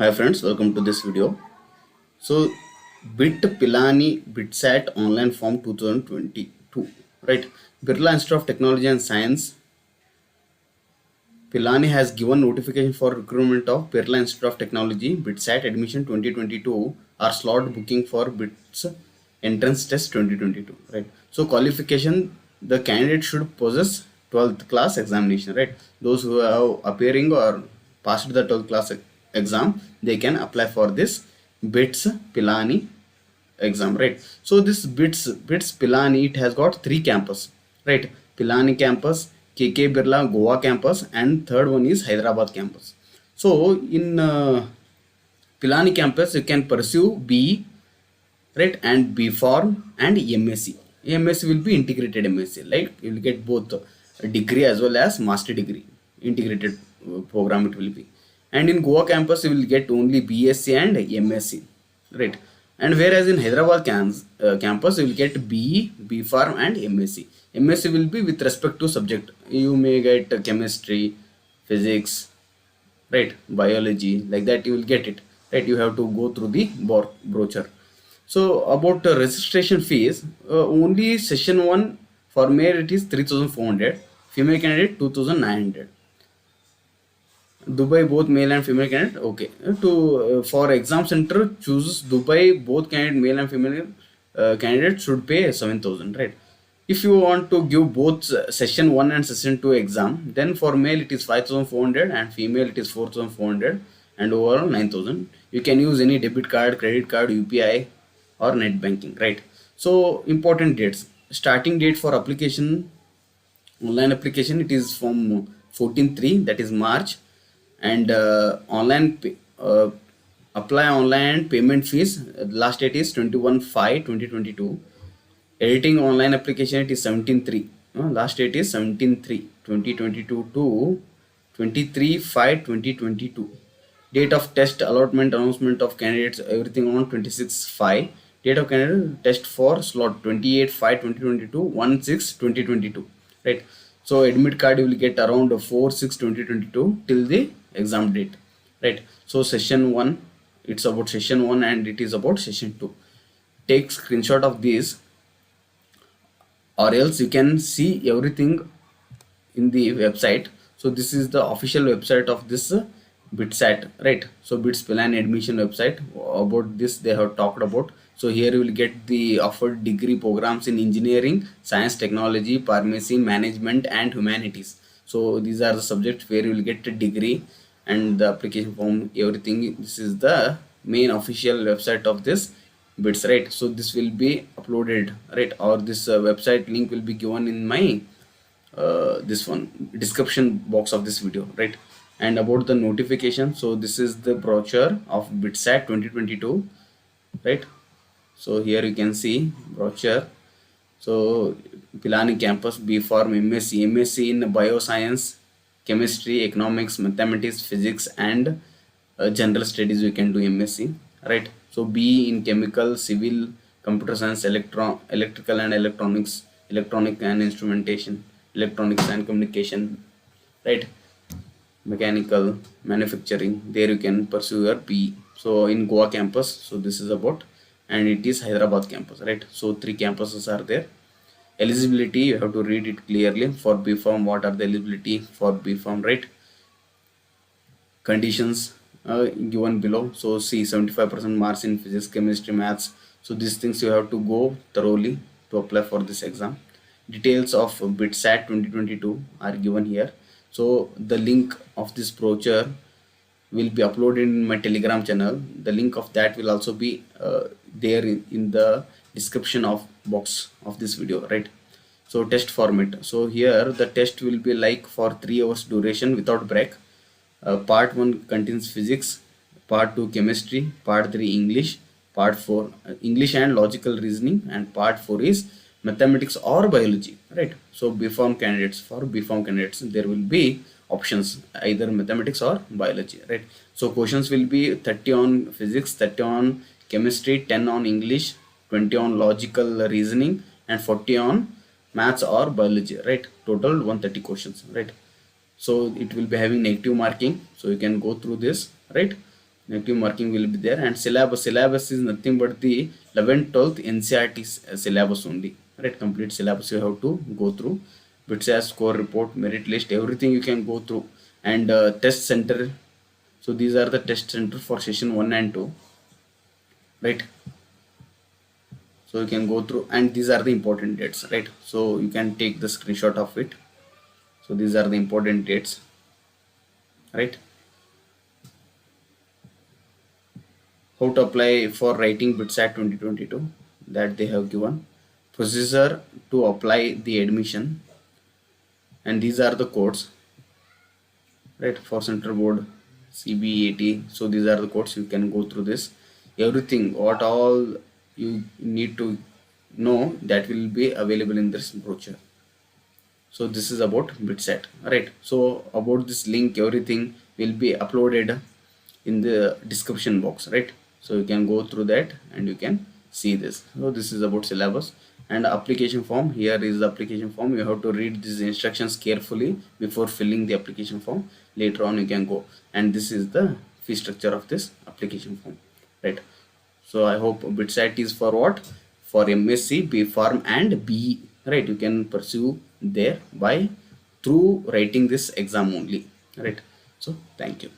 Hi friends, welcome to this video. So, Pilani Bitsat online form 2022, right? Birla Institute of Technology and Science, Pilani has given notification for recruitment of Birla Institute of Technology Bitsat admission 2022 or slot booking for BITS entrance test 2022, right? So qualification, the candidate should possess 12th class examination, right? Those who are appearing or passed the 12th class exam, they can apply for this BITS Pilani exam, right? So this bits Pilani, it has got three campus, right? Pilani campus, KK Birla Goa campus, and third one is Hyderabad campus. So in Pilani campus you can pursue B, right, and B Pharm and MSc. MSc will be integrated MSc, like you will get both a degree as well as master degree integrated program it will be. And in Goa campus you will get only BSc and MSc, right? And whereas in Hyderabad campus you will get BE, B Pharm and MSc. MSc will be with respect to subject. You may get chemistry, physics, right, biology, like that you will get it, right? You have to go through the brochure. So about registration fees, only session 1 for male it is 3400, female candidate 2900. Dubai both male and female candidate, okay. To for exam center chooses Dubai, both candidate male and female candidate should pay 7000, right? If you want to give both session 1 and session 2 exam, then for male it is 5400 and female it is 4400 and overall 9000. You can use any debit card, credit card, UPI or net banking, right? So important dates: starting date for application, online application, it is from 14/3, that is March. And apply online payment fees, last date is 21/5/2022. Editing online application, it is 17/3, last date is 17/3/2022 to 23/5/2022. Date of test, allotment, announcement of candidates, everything on 26/5. Date of candidate test for slot 28/5/2022, 1/6/2022, right? So admit card you will get around 4/6/2022 till the exam date, right? So session 1, it's about session 1 and it is about session 2. Take screenshot of this, or else you can see everything in the website. So this is the official website of this Bitsat, right? So Bits Pilani admission website, about this they have talked about. So here you will get the offered degree programs in engineering, science, technology, pharmacy, management and humanities. So these are the subjects where you will get a degree, and the application form, everything. This is the main official website of this Bits, right? So this will be uploaded, right, or this website link will be given in my this one description box of this video, right? And about the notification, so this is the brochure of Bitsat 2022, right? So here you can see brochure. So Pilani campus, B Pharm, MSc in bioscience, chemistry, economics, mathematics, physics and general studies you can do MSc, right? So B in chemical, civil, computer science, electrical and electronics, electronic and instrumentation, electronics and communication, right? Mechanical, manufacturing, there you can pursue your PE. So in Goa campus, so this is about, and it is Hyderabad campus, right? So three campuses are there. Eligibility, you have to read it clearly. For B Pharm, what are the eligibility for B Pharm, right? Conditions given below. So see, 75% marks in physics, chemistry, maths. So these things you have to go thoroughly to apply for this exam. Details of Bitsat 2022 are given here. So the link of this brochure will be uploaded in my Telegram channel. The link of that will also be there in the description of box of this video, right? So test format. So here the test will be like for 3 hours duration without break. Part 1 contains physics, part 2 chemistry, part 3 English, part 4 English and logical reasoning, and part 4 is mathematics or biology, right? So B Pharm candidates, for B Pharm candidates there will be options either mathematics or biology, right? So questions will be 30 on physics, 30 on chemistry, 10 on English, 20 on logical reasoning and 40 on maths or biology, right? Total 130 questions, right? So it will be having negative marking, so you can go through this, right? negative marking will be there. And syllabus is nothing but the 11th 12th NCRT syllabus only, right? Complete syllabus you have to go through. Bitsat score report, merit list, everything you can go through. And test center, so these are the test center for session 1 and 2, right? So you can go through, and these are the important dates, right? So you can take the screenshot of it. So these are the important dates, right? How to apply for writing Bitsat 2022, that they have given. Procedure to apply the admission, and these are the codes, right? For Central Board, CBAT. So these are the codes. You can go through this. Everything, what all you need to know, that will be available in this brochure. So this is about Bitsat, right? So about this link, everything will be uploaded in the description box, right? So you can go through that and you can see this. So this is about syllabus. And application form, here is the application form. You have to read these instructions carefully before filling the application form. Later on you can go, and this is the fee structure of this application form, right? So I hope Bitsat is for what? For MSc, B Pharm and B, right? You can pursue there by through writing this exam only, right? So thank you.